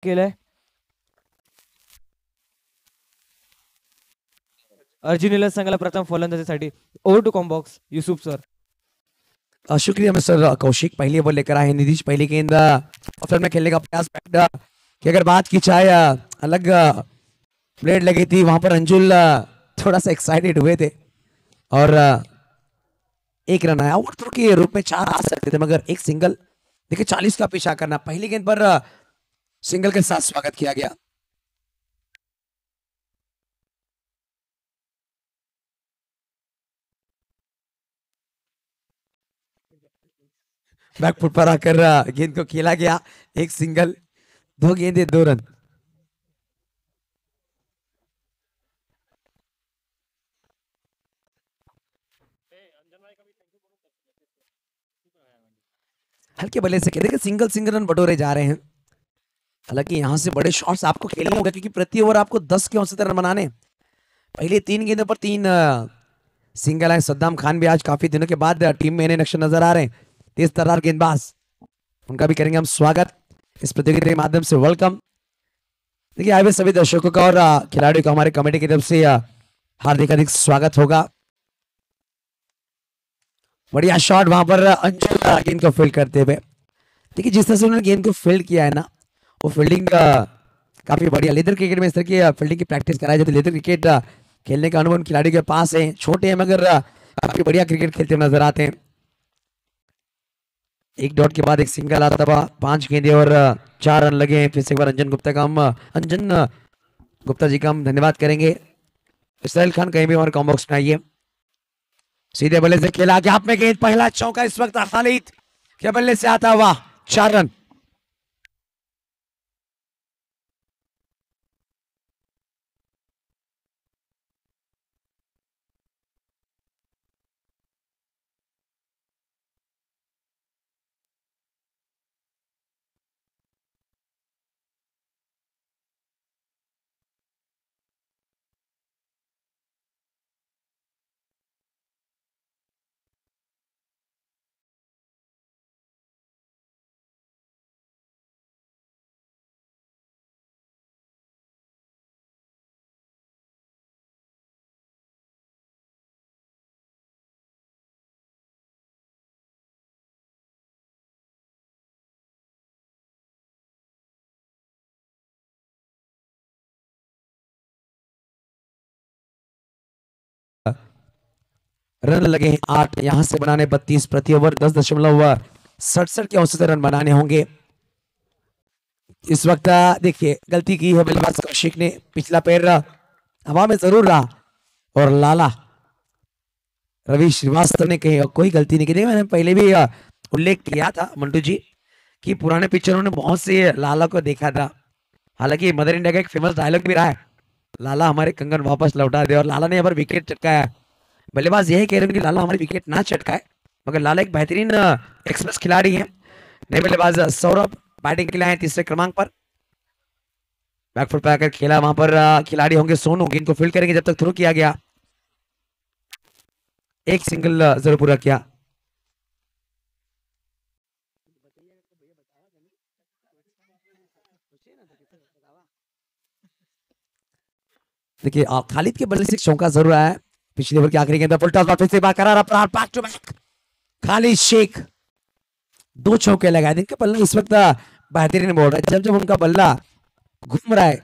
केलंय. अर्जुन निलज संघाला प्रथम फलंदाजीसाठी. ओव्हर टू कॉम्बॉक्स युसुफ सर. शुक्रिया मिस्टर कौशिक. पहली ओवर लेकर आए नीतीश. पहली गेंद ऑफर में खेलने का प्रयास कि अगर बात की चाहे अलग ब्लेड लगी थी वहां पर अंजुल थोड़ा सा एक्साइटेड हुए थे और एक रन आया. ओवर थ्रो के रूप में 4 आ सकते थे मगर एक सिंगल. देखिए 40 का पीछा करना. पहली गेंद पर सिंगल के साथ स्वागत किया गया. बैकफुट पर आकर गेंद को खेला गया. एक सिंगल, 2 गेंदे 2 रन. हल्के बल्ले से खेले सिंगल रन बटोरे जा रहे हैं. हालांकि यहां से बड़े शॉट्स आपको खेलने होंगे क्योंकि प्रति ओवर आपको 10 के औसत रन बनाने. पहले 3 गेंदों पर 3 सिंगल है. सद्दाम खान भी आज काफी दिनों के बाद टीम में नक्शे नजर आ रहे हैं. तेज तर्रार गेंदबाज, उनका भी करेंगे हम स्वागत इस प्रतियोगिता के माध्यम से. वेलकम. देखिए आए हुए सभी दर्शकों का और खिलाड़ियों का हमारे कमेटी की तरफ से हार्दिक स्वागत होगा. बढ़िया शॉट वहां पर अंजुल गेंद को फील्ड करते हुए. देखिए जिस तरह से उन्होंने गेंद को फील्ड किया है ना, वो फील्डिंग काफी बढ़िया. लेदर क्रिकेट में इस तरह की फील्डिंग की प्रैक्टिस कराई जाती है. लेदर क्रिकेट खेलने का अनुभव खिलाड़ी के पास है. छोटे हैं मगर काफी बढ़िया क्रिकेट खेलते हुए नजर आते हैं. एक डॉट के बाद एक सिंगल आता था. 5 गेंदे और 4 रन लगे हैं. फिर से एक बार अंजन गुप्ता जी का हम धन्यवाद करेंगे. इसराइल खान कहीं भी हमारे कॉम बॉक्स में आइए. सीधे बल्ले से खेला गैप में गेंद. पहला चौका इस वक्त खालिद के बल्ले से आता हुआ. 4 रन. रन लगे हैं 8. यहां से बनाने 32 प्रति ओवर. 10.67 के औसत रन बनाने होंगे. इस वक्त देखिए गलती की है बल्लेबाज कौशिक ने. पिछला पैर हवा में जरूर रहा और लाला रवि श्रीवास्तव ने कही कोई गलती नहीं की. मैंने पहले भी उल्लेख किया था मंटू जी कि पुराने पिक्चरों ने बहुत से लाला को देखा था. हालांकि मदर इंडिया का एक फेमस डायलॉग भी रहा है, लाला हमारे कंगन वापस लौटा दे. और लाला ने यहाँ पर विकेट चटकाया. बल्लेबाज यही कह रहे हैं कि लाला हमारी विकेट ना चटकाए, मगर लाला एक बेहतरीन एक्सप्रेस खिलाड़ी है. नए बल्लेबाज सौरभ बैटिंग के लिए आए तीसरे क्रमांक पर. बैकफुट पर आकर खेला. वहां पर खिलाड़ी होंगे सोनू. गेंद को फील्ड करेंगे जब तक थ्रो किया गया. एक सिंगल जरूर पूरा किया. देखिए खालिद के बल्ले से चौका जरूर आया. पिछले ओवर की आखिरी गेंद पर फिर से करारा प्रहार. Back to back Khalid Shaikh 2 चौके लगाए. इनका बल्ला इस वक्त बेहतरीन बोल रहा है. जब जब उनका बल्ला घूम रहा है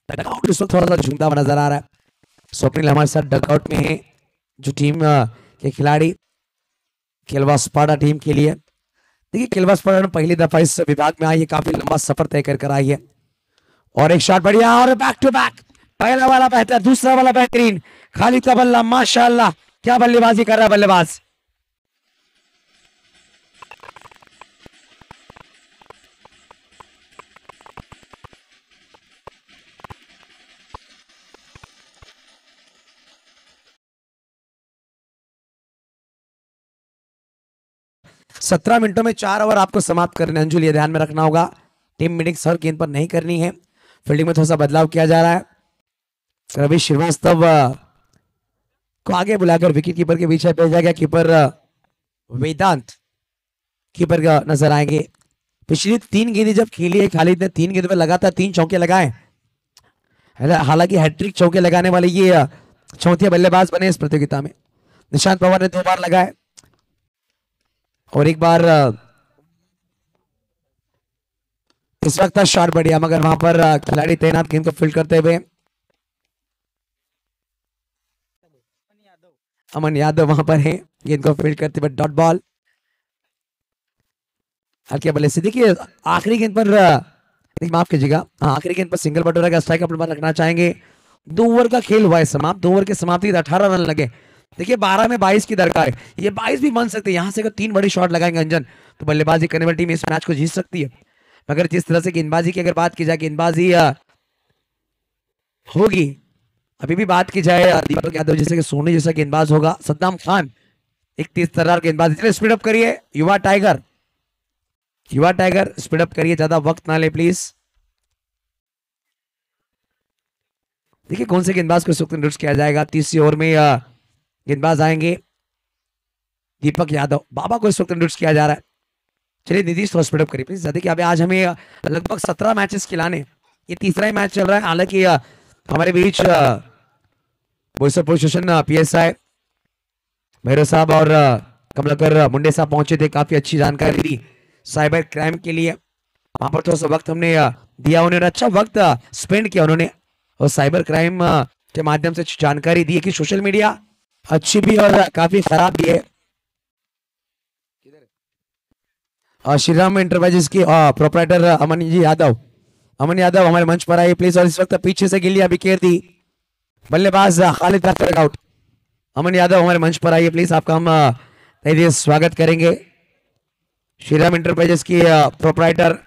डकआउट इस वक्त थोड़ा सा झूमता हुआ नजर आ रहा है. स्वप्निल हमारे साथ डकआउट में है जो टीम के खिलाड़ी खेलवा स्पाडा टीम के लिए. देखिए खेलवा स्पाडा पहली दफा इस विभाग में आई है. काफी लंबा सफर तय कर आई है. और एक शॉट बढ़िया और बैक टू बैक. पहला वाला बेहतर, दूसरा वाला बेहतरीन. खालिद का बल्ला माशाल्लाह क्या बल्लेबाजी कर रहा है बल्लेबाज. सत्रह मिनटों में 4 ओवर आपको समाप्त करने. अंजुल ये ध्यान में रखना होगा. टीम मीटिंग हर गेंद पर नहीं करनी है. फील्डिंग में थोड़ा सा बदलाव किया जा रहा है. रवि श्रीवास्तव को आगे बुलाकर विकेट कीपर के पीछे भेजा गया. कीपर वेदांत कीपर का नजर आएंगे. पिछली 3 गेंदें जब खेली है खालिद ने, 3 गेंदों में लगातार 3 चौके लगाए। हालांकि हैट्रिक चौके लगाने वाले ये चौथे बल्लेबाज बने इस प्रतियोगिता में। निशांत पवार ने 2 बार लगाए और 1 बार इस वक्त शॉट बढ़िया, मगर वहां पर खिलाड़ी तैनात गेंद को फील्ड करते हुए अमन यादव वहां पर है, गेंद को फील्ड करते हुए डॉट बॉल। हल्के बल्ले से देखिए आखिरी गेंद पर माफ कीजिएगा, आखिरी गेंद पर सिंगल बटोरा का स्ट्राइक अपने पास रखना चाहेंगे। 2 ओवर का खेल हुआ है समाप्त, 2 ओवर के समाप्ति 18 रन लगे। देखिए 12 में 22 की दरकार है, ये 22 भी बन सकते हैं। यहाँ से अगर 3 बड़ी शॉट लगाएंगे अंजन तो बल्लेबाजी करने वाली टीम इस मैच को जीत सकती है। मगर जिस तरह से गेंदबाजी की अगर बात की जाए, गेंदबाजी होगी, अभी भी बात की जाए दीपक यादव जैसे कि सोनी जैसा गेंदबाज होगा, सद्दाम खान एक तेज तर्रार गेंदबाज। चलिए स्पीड अप करिए युवा टाइगर, युवा टाइगर स्पीड अप करिए, ज्यादा वक्त ना ले प्लीज। देखिए कौन से गेंदबाज को इस वक्त इंट्रोड्यूस किया जाएगा। 30 ओवर में गेंदबाज आएंगे दीपक यादव, बाबा को इस वक्त इंट्रोड्यूस किया जा रहा है। चलिए नीतीश थोड़ा स्पीड अप करिए प्लीज। देखिए अभी आज हमें लगभग 17 मैचेस खिलाने, ये तीसरा ही मैच चल रहा है। हालांकि हमारे बीच पुलिस स्टेशन PSI भैरव साहब और कमलाकर मुंडे साहब पहुंचे थे, काफी अच्छी जानकारी दी साइबर क्राइम के लिए। वहां पर थोड़ा सा वक्त हमने दिया, उन्होंने अच्छा वक्त स्पेंड किया उन्होंने, और साइबर क्राइम के माध्यम से जानकारी दी है कि सोशल मीडिया अच्छी भी और काफी खराब भी है। श्री राम इंटरप्राइजेस की प्रोपराइटर अमन यादव हमारे मंच पर आए प्लीज। और इस वक्त पीछे से गिल्ली बिखेर दी, बल्लेबाज खालिद आउट। अमन यादव हमारे मंच पर आइए प्लीज, आपका हम तहे दिल से स्वागत करेंगे। श्रीराम इंटरप्राइजेस की प्रोपराइटर,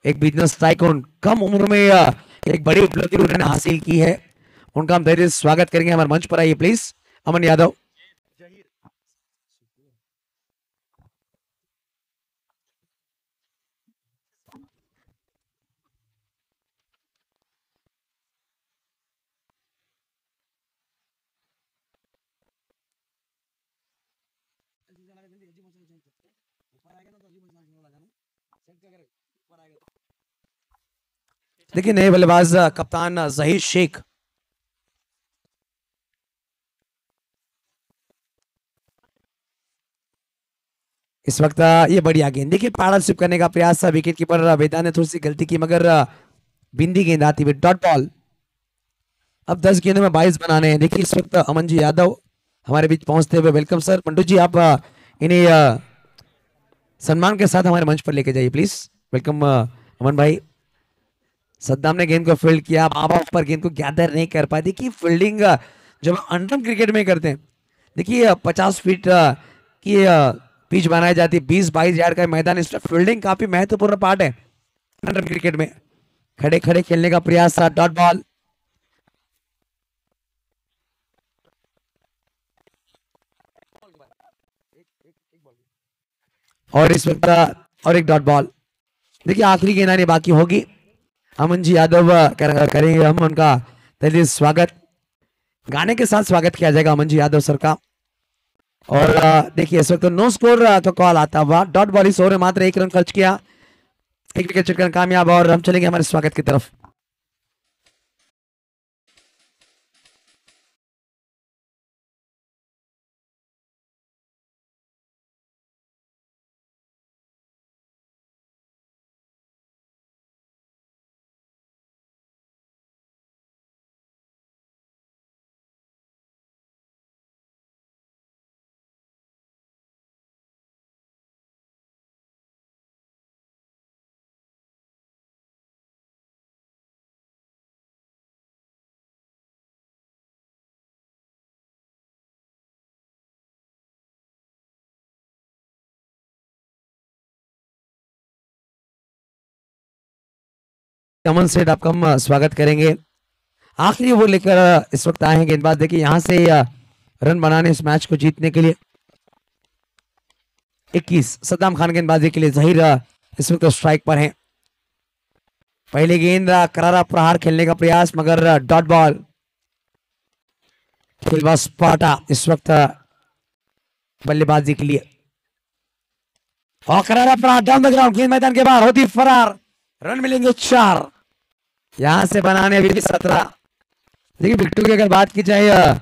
एक बिजनेस टाइकून, कम उम्र में एक बड़ी उपलब्धि उन्होंने हासिल की है, उनका हम तहे दिल से स्वागत करेंगे। हमारे मंच पर आइए प्लीज अमन यादव। देखिए नए बल्लेबाज कप्तान जहीर शेख, इस वक्त ये बढ़िया गेंद, देखिए पार्टनरशिप करने का प्रयास था, विकेट कीपर वेदा ने थोड़ी सी गलती की, मगर बिंदी गेंद आती हुई डॉट बॉल। अब 10 गेंदों में 22 बनाने हैं। देखिए इस वक्त अमन जी यादव हमारे बीच पहुंचते हुए, वेलकम सर। पंडू जी आप इन्हें सम्मान के साथ हमारे मंच पर लेके जाइए प्लीज। वेलकम अमन भाई। सद्दाम ने गेंद को फील्ड किया, बाबा ऊपर गेंद को गैदर नहीं कर पाए। देखिए फील्डिंग जब अंडर क्रिकेट में करते हैं, देखिए 50 फीट की पिच बनाई जाती है, 20-22 यार्ड का मैदान, इसमें फील्डिंग काफी महत्वपूर्ण पार्ट है अंडर क्रिकेट में। खड़े खड़े खेलने का प्रयास था, डॉट बॉल। और इस वक्त और एक डॉट बॉल। देखिए आखिरी गेंद आनी बाकी होगी। अमन जी यादव करेंगे हम उनका तहे दिल से स्वागत, गाने के साथ स्वागत किया जाएगा अमन जी यादव सर का। और देखिए इस वक्त नो स्कोर का कॉल आता हुआ, डॉट बॉल। इस ओवर में मात्र 1 रन खर्च किया, 1 विकेट चटकर कामयाब, और हम चलेंगे हमारे स्वागत की तरफ। अमन सेठ आपका हम स्वागत करेंगे। आखिरी ओवर लेकर इस वक्त आए हैं गेंदबाज। देखिए यहां से रन बनाने इस मैच को जीतने के लिए 21 सद्दाम खान गेंदबाजी के लिए, जहीर इस वक्त स्ट्राइक पर हैं। पहले गेंद करारा प्रहार खेलने का प्रयास, मगर डॉट बॉल। खेलबाज पाटा इस वक्त बल्लेबाजी के लिए। और करारा प्राण डाउन द ग्राउंड, गेंद मैदान के बाहर होती फरार, रन मिलेंगे 4। यहां से बनाने अभी भी 17। देखिए विकेटों की अगर बात की जाए,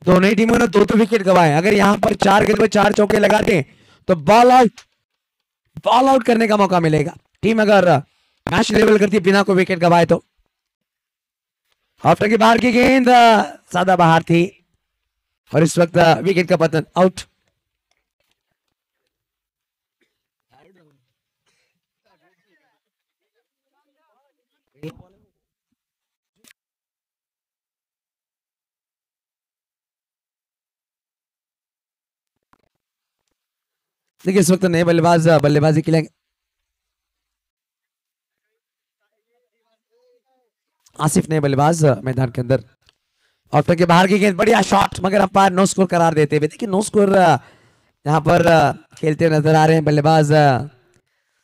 दोनों ही टीमों ने दो विकेट गंवाए। अगर यहां पर 4 गेंद में 4 चौके लगाते तो बॉल आउट करने का मौका मिलेगा। टीम अगर मैच लेवल करती बिना कोई विकेट गंवाए तो। आफ्टर के बाहर की गेंद ज्यादा बाहर थी और इस वक्त विकेट का पतन, आउट। देखिए इस वक्त नए बल्लेबाज बल्लेबाजी के लिए आसिफ, नए बल्लेबाज मैदान के अंदर। आफ्टर के बाहर की गेंद, बढ़िया शॉट, मगर अंपायर नो स्कोर करार देते हुए। देखिए नो स्कोर यहां पर खेलते हुए नजर आ रहे हैं बल्लेबाज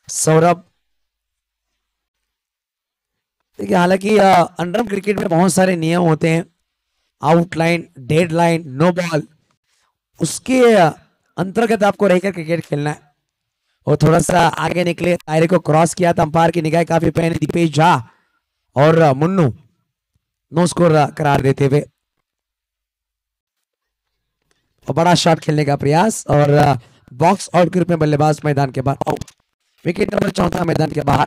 सौरभ। देखिए हालांकि अंडरम क्रिकेट में बहुत सारे नियम होते हैं, आउटलाइन, डेडलाइन, नो बॉल, उसके अंतर्गत आपको रहकर क्रिकेट खेलना है। और थोड़ा सा आगे निकले, दायरे को क्रॉस किया था, अंपायर की निगाह काफी पहले दीपेश झा और मुन्नू नो स्कोर करार देते हुए। और बड़ा शॉट खेलने का प्रयास और बॉक्स आउट के रूप में बल्लेबाज मैदान के बाहर, आउट। विकेट नंबर 4 मैदान के बाहर।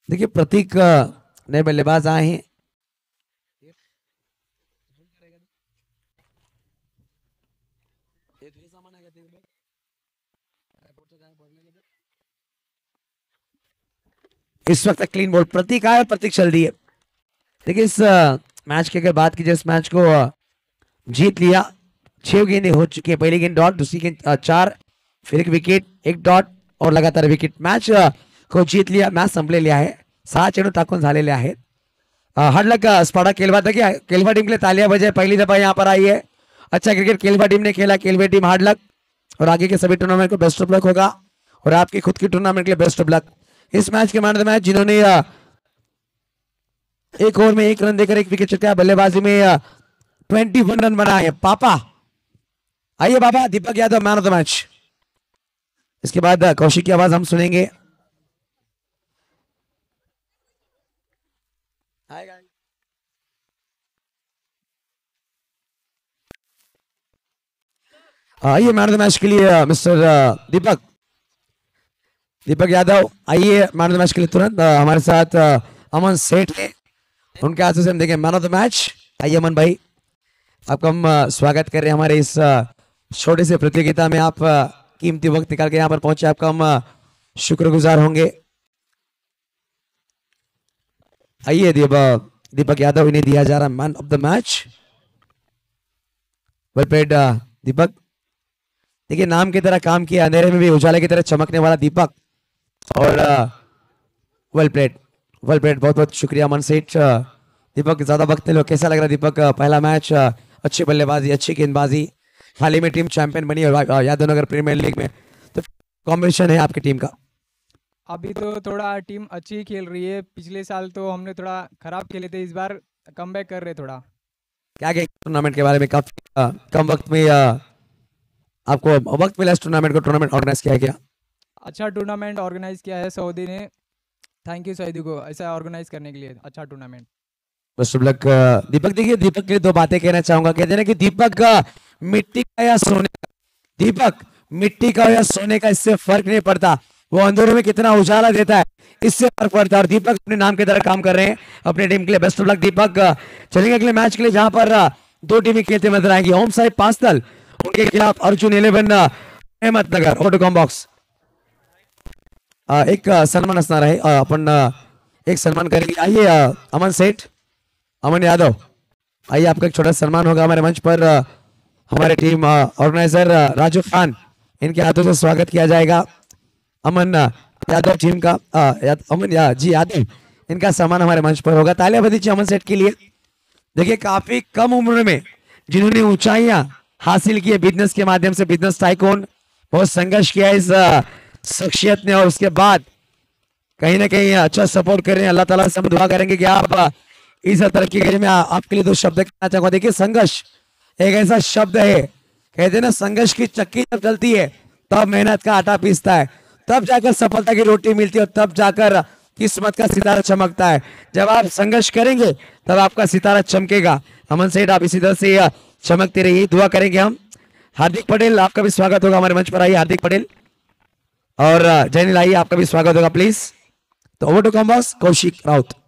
देखिए प्रतीक नए बल्लेबाज आए हैं। इस वक्त क्लीन बॉल, प्रतीक आया, प्रतीक चल दिए। देखिए इस मैच की अगर बात की जाए, इस मैच को जीत लिया। 6 गेंदें हो चुकी है, पहली गेंद डॉट, दूसरी गेंद 4, फिर एक विकेट, एक डॉट और लगातार विकेट। मैच को जीत लिया, मैच संपलेला आहे। 6 चेंडू टाकून झालेले आहेत। हडलक स्पाडा केलवा, देखिए केलवा टीम के लिए तालियां बजाए, पहली दफा यहाँ पर आई है। अच्छा क्रिकेट केलवा टीम ने खेला, केलवा टीम हार्डलक, और आगे के सभी टूर्नामेंट को बेस्ट ऑफ लक होगा और आपकी खुद की टूर्नामेंट के लिए बेस्ट ऑफ लक। इस मैच के मैन ऑफ द मैच जिन्होंने एक ओवर में 1 रन देकर 1 विकेट चटकाया, बल्लेबाजी में 21 रन बनाए, पापा। आइए बाबा, Deepak Yadav man of the match. इसके बाद कौशिक की आवाज हम सुनेंगे। आइए मैन ऑफ द मैच के लिए मिस्टर दीपक यादव, आइए मैन ऑफ द मैच के लिए तुरंत। हमारे साथ अमन सेठ है, उनके हाथों से हम देखें मैन ऑफ द मैच। आइए अमन भाई, आपका हम स्वागत कर रहे हैं हमारे इस छोटे से प्रतियोगिता में। आप कीमती वक्त निकाल के यहाँ पर पहुंचे, आपका हम शुक्रगुजार होंगे। आइए दीपक यादव, इन्हें दिया जा रहा है man of the match. Well played Deepak. देखिए नाम की तरह काम किया, अंधेरे में भी उजाले की तरह चमकने वाला दीपक। और वेल प्लेड, वेल प्लेड, बहुत बहुत शुक्रिया अमन सेठ। दीपक ज्यादा वक्त ले लो, कैसा लग रहा है दीपक? पहला मैच, अच्छी बल्लेबाजी, अच्छी गेंदबाजी, हाल ही में टीम चैंपियन बनी और यादवनगर प्रीमियर लीग में, तो कॉम्बिनेशन है आपकी टीम का। अभी तो थोड़ा टीम अच्छी खेल रही है, पिछले साल तो हमने थोड़ा खराब खेले थे, इस बार कमबैक कर रहे थोड़ा। क्या टूर्नामेंट के बारे में? काफी कम वक्त में आपको वक्त मिला इस टूर्नामेंट को, टूर्नामेंट ऑर्गेनाइज किया गया? अच्छा टूर्नामेंट ऑर्गेनाइज किया है सऊदी ने, थैंक यू सऊदी को ऐसा ऑर्गेनाइज करने के लिए, अच्छा टूर्नामेंट। बेस्ट ऑफ लक दीपक। देखिए दीपक के लिए 2 बातें कहना चाहूंगा। कहते हैं कि दीपक मिट्टी का या सोने का, दीपक मिट्टी का या सोने का इससे फर्क नहीं पड़ता, वो अंधेरे में कितना उजाला देता है इससे फर्क पड़ता है। और दीपक अपने नाम की तरह काम कर रहे हैं अपने टीम के लिए। बेस्ट ऑफ लक दीपक। चलेंगे अगले मैच के लिए, जहां पर 2 टीमें खेलते नजर आएंगी। ओम साहिब पास्तल, उनके खिलाफ अर्जुन 11 अहमदनगर। ऑटोकॉम बॉक्स एक सन्मान असणार आहे, आपण एक सन्मान करेंगे। आइए अमन सेठ, अमन यादव, आइए आपका एक छोटा सन्मान होगा हमारे मंच पर। हमारे टीम ऑर्गेनाइजर राजू खान, इनके हाथों से स्वागत किया जाएगा। अमन यादव टीम का अमन जी यादव, इनका सम्मान हमारे मंच पर होगा। तालियां बजीए अमन सेठ के लिए। देखिए काफी कम उम्र में जिन्होंने ऊंचाइयां हासिल की है बिजनेस के माध्यम से, बिजनेस टाइकून, बहुत संघर्ष किया इस शख्सियत ने, और उसके बाद कहीं ना कहीं अच्छा सपोर्ट करें। अल्लाह ताला से हम दुआ करेंगे कि आप इस तरक्की करें। मैं आपके लिए दो शब्द कहना चाहूंगा। देखिए, संघर्ष एक ऐसा शब्द है, कहते हैं ना, संघर्ष की चक्की जब चलती है तब मेहनत का आटा पीसता है, तब जाकर सफलता की रोटी मिलती है और तब जाकर किस्मत का सितारा चमकता है। जब आप संघर्ष करेंगे तब आपका सितारा चमकेगा। अमन सेठ, आप इसी तरह से चमकते रहिए, दुआ करेंगे हम। हार्दिक पटेल, आपका भी स्वागत होगा हमारे मंच पर। आइए हार्दिक पटेल और जैनिल, आइए, आपका भी स्वागत होगा प्लीज। तो ओवर टू कॉम्बॉस, कौशिक राउत।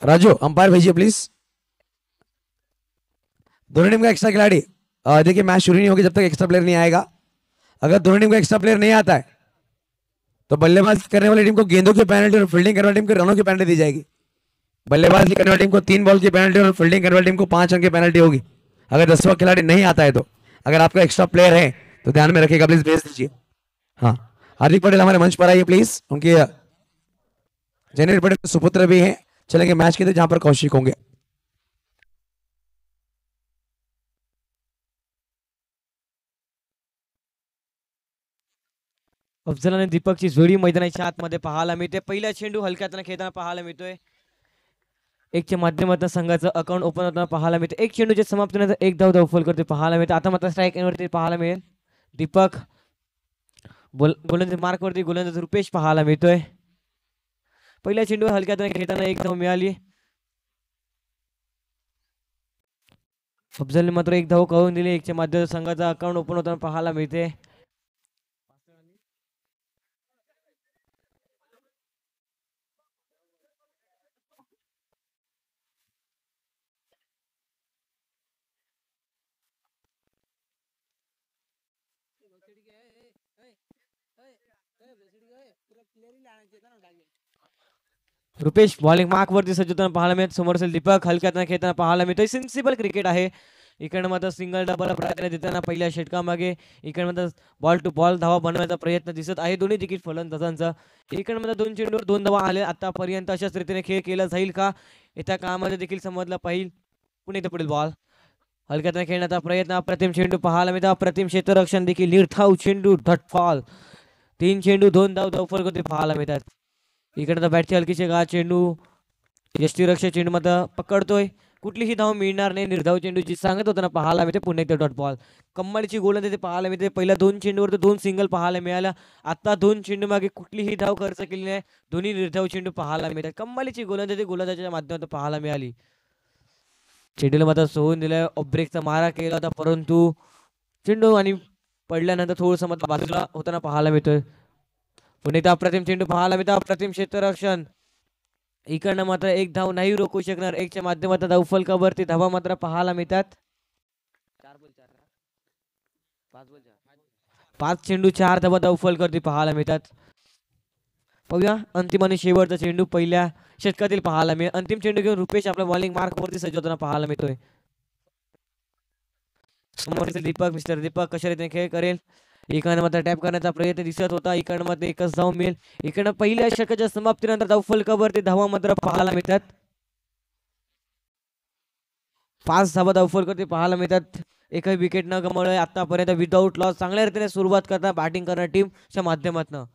राजू, अंपायर भेजिए प्लीज। दोनों टीम का एक्स्ट्रा खिलाड़ी, देखिए मैच शुरू नहीं होगी जब तक एक्स्ट्रा प्लेयर नहीं आएगा। अगर दोनों टीम का एक्स्ट्रा प्लेयर नहीं आता है तो बल्लेबाजी करने वाली टीम को गेंदों की पेनल्टी और फील्डिंग करने वाली टीम को रनों की पेनल्टी दी जाएगी। बल्लेबाजी करने वाली टीम को 3 बॉल की पेनल्टी और फील्डिंग करने वाली टीम को 5 रन की पेनल्टी होगी। अगर 10वां खिलाड़ी नहीं आता है तो, अगर आपका एक्स्ट्रा प्लेयर है तो ध्यान में रखिएगा, प्लीज भेज दीजिए। हाँ, हार्दिक पटेल हमारे मंच पर आइए प्लीज। उनके जैनिल पटेल सुपुत्र भी हैं। चलेंगे मैच के लिए जहां पर कौशिक होंगे। अफजल आणि दीपकची जोडी मैदानाच्या आतमध्ये पाहायला मिळते। पहिला चेंडू हलक्यातनं खेळताना पाहायला मिळतोय। एकच्या माध्यमातून संघाचं अकाउंट ओपन होताना पाहायला मिळते। एक चेंडूच्या समाप्तीनंतर एक धाव धावफल करते पाहायला मिळते। आता मात्र स्ट्राईक एंडवरती पाहायला मिळेल। दीपक गोलंदाज मार्कवरती गोलंदाज रुपेश पाहायला मिळतोय। पहिल्या चेंडूवर हलक्यातनं खेळताना एक धाव मिळाली। अफजलने मात्र एक धाव करून दिली। एकच्या माध्यमातून संघाचा अकाउंट ओपन होताना पाहायला मिळते। रुपेश बॉलिंग मार्क वरती सज्ज होताना पाहायला मिळत। समोर असेल दीपक, हलक्यातनं खेळताना पाहायला मिळतोय। सेन्सिबल क्रिकेट आहे। इकडे मात्र सिंगल डबल प्रयत्न देताना पहिल्या षटकामागे इकडे मात्र बॉल टू बॉल धावा बनवण्याचा प्रयत्न दिसत आहे दोन्ही तिकीट फलंदाजांचा। इकडे मात्र 2 चेंडूवर 2 धावा आले आतापर्यंत। अशाच रीतीने खेळ केला जाईल का येत्या काळामध्ये देखील समजलं पाहिजे। पुणे ते पुढील बॉल हलक्यातनं खेळण्याचा प्रयत्न। अप्रतिम चेंडू पाहायला मिळतो। अप्रतिम क्षेत्ररक्षण देखील निर्धाव चेंडू धटफॉल। 3 चेंडू 2 धाव धावफलक होते पाहायला मिळतात। इकडे बॅटची हलकीचे गा चेंडू यष्टीरक्षक चेंडू मात्र पकडतोय। कुठलीही धाव मिळणार नाही। निर्धाव चेंडू जी सांगत होताना पाहायला मिळते। पुन्हा एकदा डॉट बॉल कम्मालीची गोलंदाजी पाहायला मिळते। पहिल्या 2 चेंडूवर 2 सिंगल पाहायला मिळाल्या। आता 2 चेंडू मागे कुठलीही धाव खर्च केली नाही। दोन्ही निर्धाव चेंडू पाहायला मिळतात। कम्मालीची गोलंदाजी गोलंदाजाच्या माध्यमातून पाहायला मिळाली। चेंडूला मात्र सोडून दिलाय। ब्रेकचा मारा केला होता परंतु चेंडू आणि पडल्यानंतर थोडंसं मात्र बाजूला होताना पाहायला मिळतोय। पुन्हा एकदा अप्रतिम चेंडू पाहायला मिळतो। अप्रतिम क्षेत्ररक्षण इकडनं मात्र एक धाव नाही रोखू शकणार। एकच्या माध्यमातून धाव फलकावरती धावा मात्र पाहायला मिळतात। 5 चेंडू 4 धावा धाव फलकावरती पाहायला मिळतात। पाहूया अंतिम आणि शेवटचा चेंडू पहिल्या षटकातील पाहायला मिळेल। अंतिम चेंडू घेऊन रुपेश आपल्या बॉलिंग मार्क वरती सज्ज होताना पाहायला मिळतोय। समोर दीपक, मिस्टर दीपक कशा रीतीने खेळ करेल। इकडनं मात्र टॅप करण्याचा प्रयत्न दिसत होता। इकडनं मात्र एकच धाव मिळेल। इकडनं पहिल्या षटकाच्या समाप्तीनंतर धाव फलकावरती धावा मात्र पाहायला मिळतात। 5 धावा धाव फलकावरती पाहायला मिळतात। एकही विकेट न गमावले आतापर्यंत विदाऊट लॉस। चांगल्या रीतीने सुरुवात करता बॅटिंग करणाऱ्या टीमच्या माध्यमातून।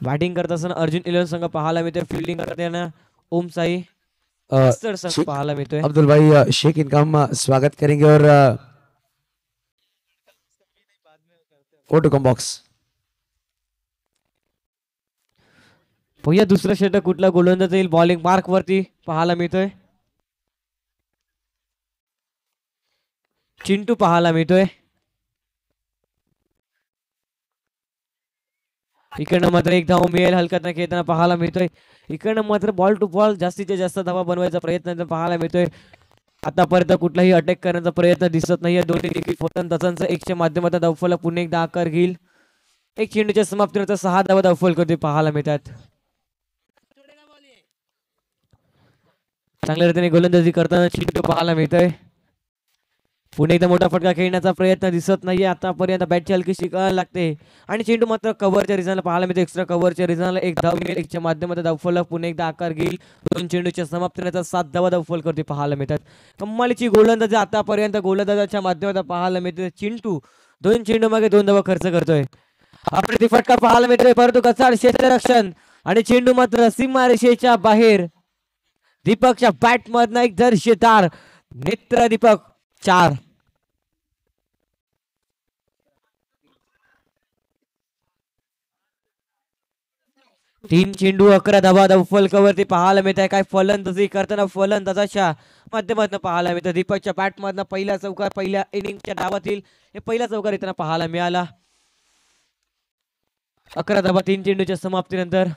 बॅटिंग करत असताना अर्जुन 11 संघ पाहायला मिळतोय. फिल्डिंग करताना ओम साई अ, मास्टर संघ शेख पाहायला मिळतोय. अब्दुल भाई शेख इनका हम स्वागत करेंगे और गो टू कम बॉक्स. भैया दुसरं षटक कुठला गोलंदाज येईल बॉलिंग मार्क वरती पाहायला मिळतोय. चिंटू पाहायला मिळतोय. इकडनं मात्र एक धाव मिळेल हलक्यात खेळताना पाहायला मिळतोय. इकडनं मात्र बॉल टू बॉल जास्तीत जास्त धावा बनवायचा प्रयत्न पाहायला मिळतोय. आतापर्यंत कुठलाही अटॅक करण्याचा प्रयत्न दिसत नाहीये. दोन्ही देखील फलंदाजांचा एकच्या माध्यमातून धावफलक पुन्हा एकदा आकार घेईल. एक चेंडूच्या समाप्तीनंतर 6 धावा धावफलक करते पाहायला मिळतात. चांगल्या रीतीने गोलंदाजी करताना चिंटू पाहायला मिळतोय. पुणे एकदा मोठा फटका खेळण्याचा प्रयत्न दिसत नाहीये आतापर्यंत. बॅटची हलकीशी कळ लागते आणि चेंडू मात्र कव्हरच्या रिझनला पाहायला मिळते. एक्स्ट्रा कव्हरच्या रिझनला एक धाव मिळेल. एकच्या माध्यमातून धावफलक पुणे एकदा आकार घेईल. 2 चेंडूच्या समाप्तीनंतर 7 धावा धावफलक करते पाहायला मिळतात. कमालीची गोलंदाजी आतापर्यंत गोलंदाजाच्या माध्यमातून पाहायला मिळते. चिंटू 2 चेंडू मागे 2 धावा खर्च करतोय. अप्रतिम फटका पाहायला मिळतोय परंतु कसाड क्षेत्ररक्षण आणि चेंडू मात्र सीमारेषेच्या बाहेर. दीपकच्या बॅट मधनं एक दर्शेदार नेत्र दीपक 4. तीन चेंडू 11 धावा धावफलकावरती पाहायला मिळत आहे. काय फलंदाजी करताना फलंदाजाच्या माध्यमातून पाहायला मिळतं. दीपकच्या बॅट मधनं पहिला चौकार पहिल्या इनिंगच्या डावातील हे पहिला चौकार येताना पाहायला मिळाला. 11 धावा 3 चेंडूच्या समाप्तीनंतर.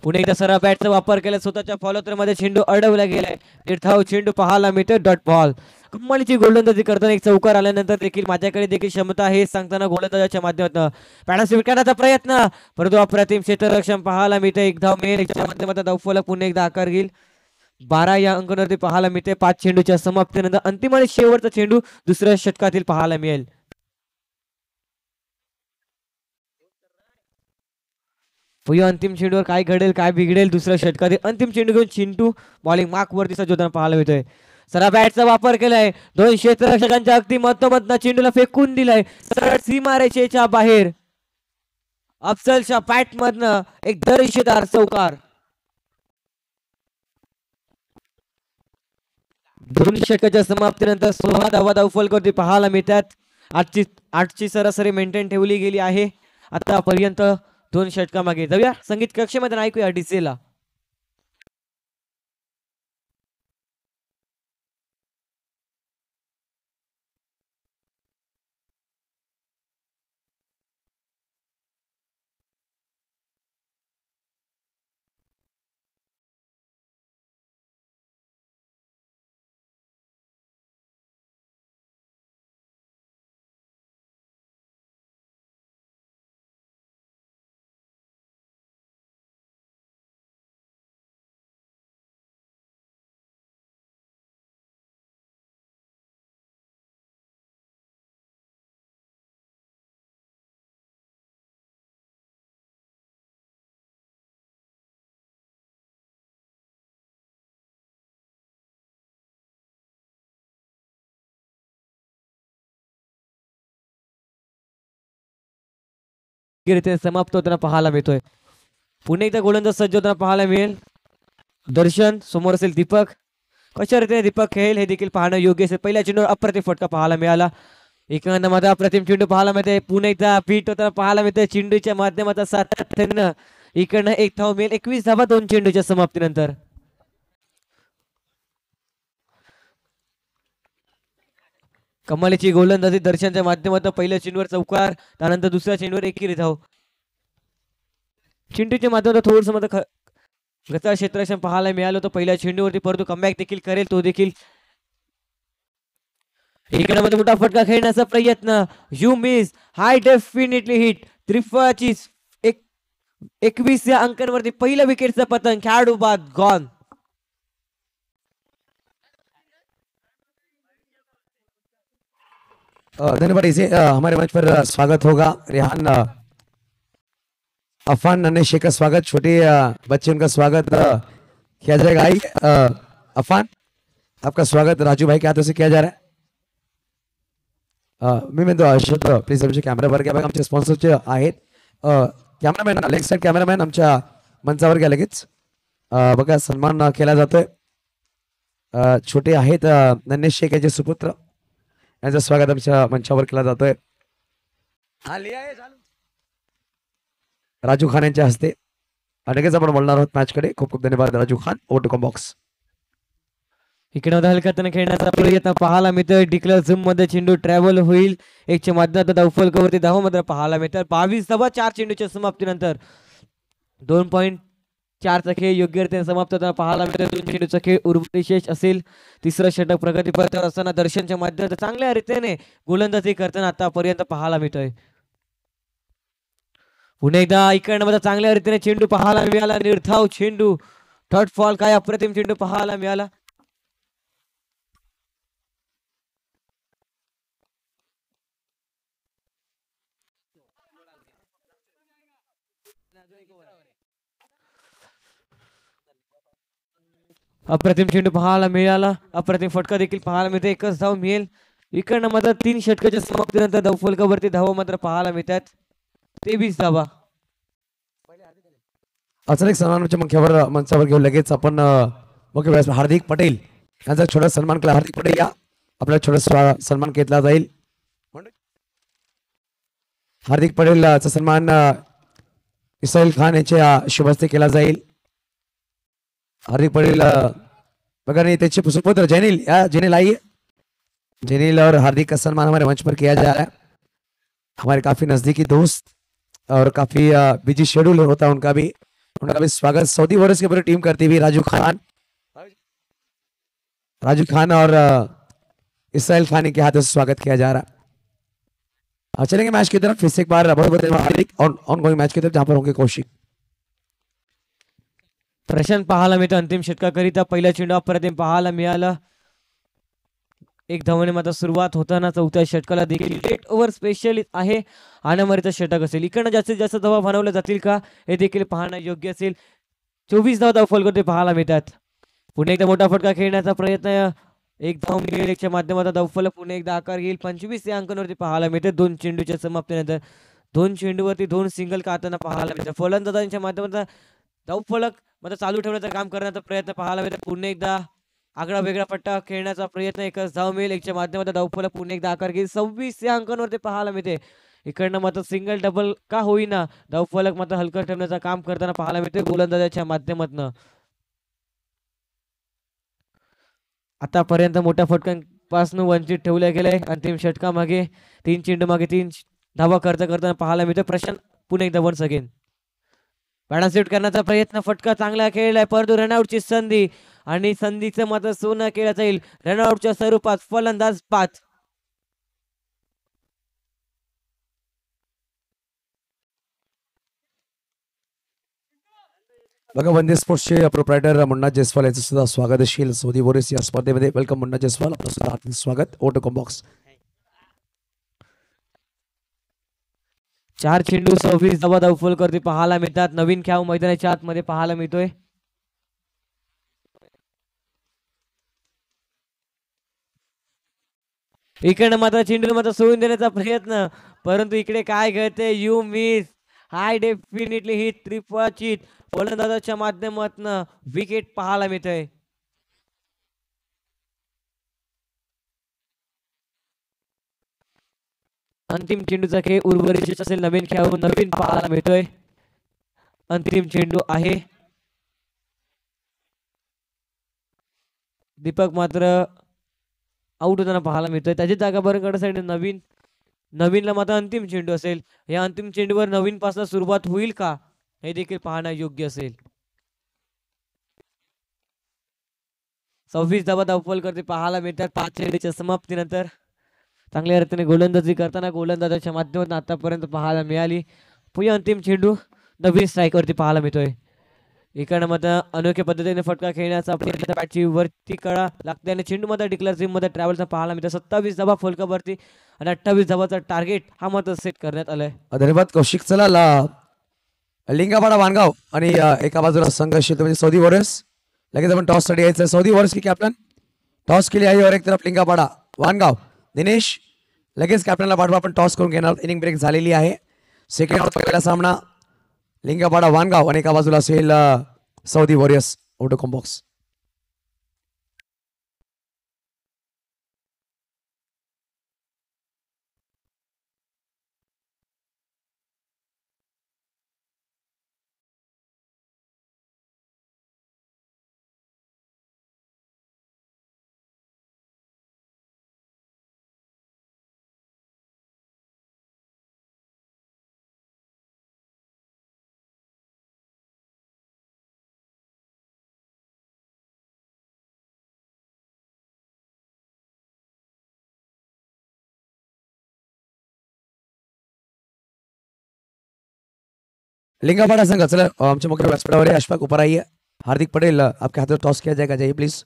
पुणे एकदा सरळ बॅटचा वापर केला. स्वतःच्या फॉलोथ्रो मध्ये चेंडू अडवला गेलाय. निर्धाव चेंडू पाहायला मिळतोय. Dot ball. कमालीची गोलंदाजी करताना एक चौकार आल्यानंतर देखील माझ्याकडे देखील क्षमता आहे सांगताना गोलंदाजाच्या माध्यमातून पॅडा स्वीकारण्याचा प्रयत्न परंतु अप्रतिम क्षेत्ररक्षण पाहायला मिळते. एक धाव मिळेल. एकच्या माध्यमातून धावफलक पुन्हा एकदा आकार घेईल. 12 या अंकावरती पाहायला मिळते. 5 चेंडूच्या समाप्तीनंतर अंतिम आणि शेवटचा चेंडू दुसऱ्या षटकातील पाहायला मिळेल. अंतिम चेंडूवर काय घडेल काय बिघडेल दुसऱ्या षटकातील अंतिम चेंडू घेऊन चिंटू बॉलिंग मार्क वरती सज्ज पाहायला मिळतोय. सरा बॅटचा वापर केलाय. 2 क्षेत्ररक्षकांच्या अगदी मधोमधनं चेंडूला फेकून दिलाय सरळ सीमारेषेच्या बाहेर. अफजलच्या बॅट मधनं एक दर्शेदार चौकार. 2 षटकाच्या समाप्तीनंतर 16 धावा धावफलकावरती पाहायला मिळतात. आठची सरासरी मेंटेन ठेवली गेली आहे आतापर्यंत. 2 षटका मागे जाऊया संगीत कक्षेमध्ये ऐकूया डीजेला. समाप्त होताना पाहायला मिळतोय. पुणे एकदा गोलंदाज सज्ज होताना पाहायला मिळेल. दर्शन समोर असेल दीपक. कशा रीतीने दीपक खेळेल हे देखील पाहणं योग्य असेल. पहिल्या चेंडूवर अप्रतिम फटका पाहायला मिळाला. मध्ये अप्रतिम चेंडू पाहायला मिळते. पुणे एकदा पीठ होताना पाहायला मिळते. चेंडूच्या माध्यमातून सातत्यानं इकडनं एक धाव मिळेल. 21 धावा 2 चेंडूच्या समाप्तीनंतर. कमालीची गोलंदाजी दर्शनच्या माध्यमातून पहिल्या चेंडूवर चौकार त्यानंतर दुसऱ्या चेंडूवर एकेरी धाव. चिंटूच्या माध्यमातून थोडस मध्ये गचाळ क्षेत्ररक्षण पाहायला मिळालं होतं पहिल्या चेंडूवरती परंतु कमबॅक देखील करेल तो देखील. इकडे मध्ये मोठा फटका खेळण्याचा प्रयत्न. You miss I definitely hit. त्रिफळाची 21 या अंकांवरती पहिल्या विकेटचा पतन. खेळाडू बाद गॉन. धन्यवाद. इसे हमारे मंच पर स्वागत होगा. रेहान अफान नन्हे शेख का स्वागत. छोटे बच्चे उनका स्वागत किया जाएगा. आई अफान आपका स्वागत राजू भाई के हाथों से किया जा रहा है. मी म्हणतो अशोक प्लीज आमच्या कॅमेरा वर घ्या. बघा आमचे स्पॉन्सरचे आहेत कॅमेरामॅन लेग साईड कॅमेरामॅन आमच्या मंचावर घ्या लगेच. बघा सन्मान केला जातोय. छोटे आहेत नन्हे शेख याचे सुपुत्र, यांचं स्वागत आमच्या मंचावर केला जातोय. राजू खान यांच्या हस्ते. लगेच आपण बोलणार आहोत मॅच कडे. खूप खूप धन्यवाद Raju Khan. Over to box. इकडे हलकाताने खेळण्याचा प्रयत्न पाहायला मिळतोय. डिक्लेअर झूम मध्ये चेंडू ट्रॅव्हल होईल. एकच्या माध्यमातून धावफलकावरती धावा मात्र पाहायला मिळतात. 22 धावा 4 चेंडूच्या समाप्तीनंतर 2.4चा खेळ योग्यरीत्याने समाप्त होताना पाहायला मिळतोय. 2 चेंडूचा खेळ उर्वरित असेल. तिसरं षटक प्रगतीपथावर असताना दर्शनच्या माध्यमातून चांगल्या रीतीने गोलंदाजी करताना आतापर्यंत पाहायला मिळतोय. पुन्हा एकदा इकडनं चांगल्या रीतीने चेंडू पाहायला मिळाला. निर्धाव चेंडू, थर्ड फॉल, काय अप्रतिम चेंडू पाहायला मिळाला. अप्रतिम चेंडू पाहायला मिळाला. अप्रतिम फटका देखील पाहायला मिळते. एकच धाव मिळेल. इकडनं मात्र 3 षटकाच्या समाप्तीनंतर धावफलकावरती धावा मात्र पाहायला मिळतात. 23 धावा. अचानक सन्मानाच्या मंचावर घेऊन लगेच आपण मुख्य व्यासपीठ हार्दिक पटेल यांचा छोटा सन्मान केला. हार्दिक पटेल या, आपला छोटा सन्मान घेतला जाईल. हार्दिक पटेलचा सन्मान इस्राईल खान यांच्या शुभ हस्ते केला जाईल. हार्दिक पटेल बघा नहीं त्याचे सुपुत्र जैनिल, या जैनिल आइए. जैनिल और हार्दिक का सम्मान हमारे मंच पर किया जा रहा है. हमारे काफी नजदीकी दोस्त और काफी बिजी शेड्यूल होता है उनका भी स्वागत. सऊदी वॉरियर्स की पूरी टीम करती हुई राजू खान और इस्राईल खान के हाथों से स्वागत किया जा रहा है. चलेंगे मैच की तरफ फिर से एक बार. बहुत बहुत हार्दिक ऑन गोइंग मैच की तरफ जहां पर होंगे कौशिक. प्रशांत पाहायला मिळतं. अंतिम षटकाकरिता पहिला चेंडू अप्रतिम पाहायला मिळाला. एक धावाने मात्र सुरुवात होताना चौथ्या षटकाला देखील लेट ओव्हर स्पेशल आहे. अनामरीचा षटक असेल. इकडनं जास्तीत जास्त धावा बनवल्या जातील का हे देखील पाहणं योग्य असेल. 24 धावा धावफलकावरती पाहायला मिळतात. पुन्हा एकदा मोठा फटका खेळण्याचा प्रयत्न. एक धाव मिळेल. एकच्या माध्यमातून धावफलक पुन्हा एकदा आकार घेईल. 25 या अंकांवरती पाहायला मिळते. 2 चेंडूच्या समाप्तीनंतर 2 चेंडूवरती 2 सिंगल काढताना पाहायला मिळतं. फलंदाजांच्या माध्यमातून धावफलक मात्र चालू ठेवण्याचं काम करण्याचा प्रयत्न पाहायला मिळतो. पुन्हा एकदा आगळा वेगळा पट्टा खेळण्याचा प्रयत्न. एकच धाव मिळेल. एकच्या माध्यमातून धावफलक पुन्हा एकदा आकार घेईल. 26 या अंकांवरती पाहायला मिळते. इकडनं मात्र सिंगल डबल का होईना धावफलक मात्र हलका ठेवण्याचं काम करताना पाहायला मिळते गोलंदाजाच्या माध्यमातून. आतापर्यंत मोठ्या फटकांपासून वंचित ठेवल्या गेले. अंतिम षटका मागे 3 चेंडू मागे 3 धावा करताना पाहायला मिळते. प्रशांत पुन्हा एकदा वन्स अगेन बॅलन्स आउट करण्याचा प्रयत्न. फटका चांगला खेळलाय परंतु रनआउटची संधी आणि संधीचं मात्र सोनं केलं जाईल. रनआउटच्या स्वरूपात फलंदाज 5. बघा वंदे स्पोर्ट्सचे प्रोप्रायटर मुन्ना जयस्वाल यांचं सुद्धा स्वागत असेल सौदी वॉरियर्स या स्पर्धेमध्ये. वेलकम मुन्ना जयस्वाल, आपलं सुद्धा हार्दिक स्वागत. Over to box. 4 चेंडू 26 धावा धावफलकावरती पाहायला मिळतात. नवीन खेळ मैदानाच्या आतमध्ये पाहायला मिळतोय. इकडनं मात्र चेंडू मात्र सोडून देण्याचा प्रयत्न परंतु इकडे काय घडते. You miss. हाय डेफिनेटली ही त्रिफळाची फलंदाजाच्या माध्यमातून विकेट पाहायला मिळतोय. अंतिम चेंडूचा खेळ उर्वरित असेल. नवीन खेळाडू नवीन पाहायला मिळतोय. अंतिम चेंडू आहे. दीपक मात्र आउट होताना पाहायला मिळतोय. त्याची जागा बरं करण्यासाठी नवीनला मात्र अंतिम चेंडू असेल. या अंतिम चेंडूवर नवीन पासून सुरुवात होईल का हे देखील पाहणं योग्य असेल. 26 धावा धावफलकावरती पाहायला मिळतात. 5 चेंडूच्या समाप्तीनंतर चांगल्या रीतीने गोलंदाजी करताना गोलंदाजाच्या माध्यमातून आतापर्यंत पाहायला मिळाली. पुढे अंतिम चेंडू नवीन स्ट्राईकवरती पाहायला मिळतोय. इकडनं मात्र अनोख्या पद्धतीने फटका खेळण्याचा प्रयत्न. बॅटची वरती कडा लागते आणि चेंडू मध्ये डिक्लेअर झूम मध्ये ट्रॅव्हलचा पाहायला मिळतं. 27 धावा फलकावरती आणि 28 धावाचा टार्गेट हा मात्र सेट करण्यात आलाय. धन्यवाद कौशिक. चला लिंगापाडा वानगाव आणि एका बाजूला संघर्ष म्हणजे सौदी वॉरियर्स. लगेच आपण टॉस साठी यायचं. सौदी वॉरियर्स की कॅप्टन टॉस के लिए आई और एक तरफ लिंगापाडा वानगाव. दिनेश लगेच कॅप्टनला पाठवा. आपण टॉस करून घेणार. इनिंग ब्रेक झालेली आहे. सेकंड आउट पहिला सामना लिंगापाडा वानगाव आणि एका बाजूला असेल Saudi warriors out of box. Lingapada संघ चला आमचे मुख्य व्यासपीठावर आहे. अशफाक ऊपर आइए. हार्दिक पटेल आपके हाथ में टॉस किया जाएगा, जाइए प्लीज.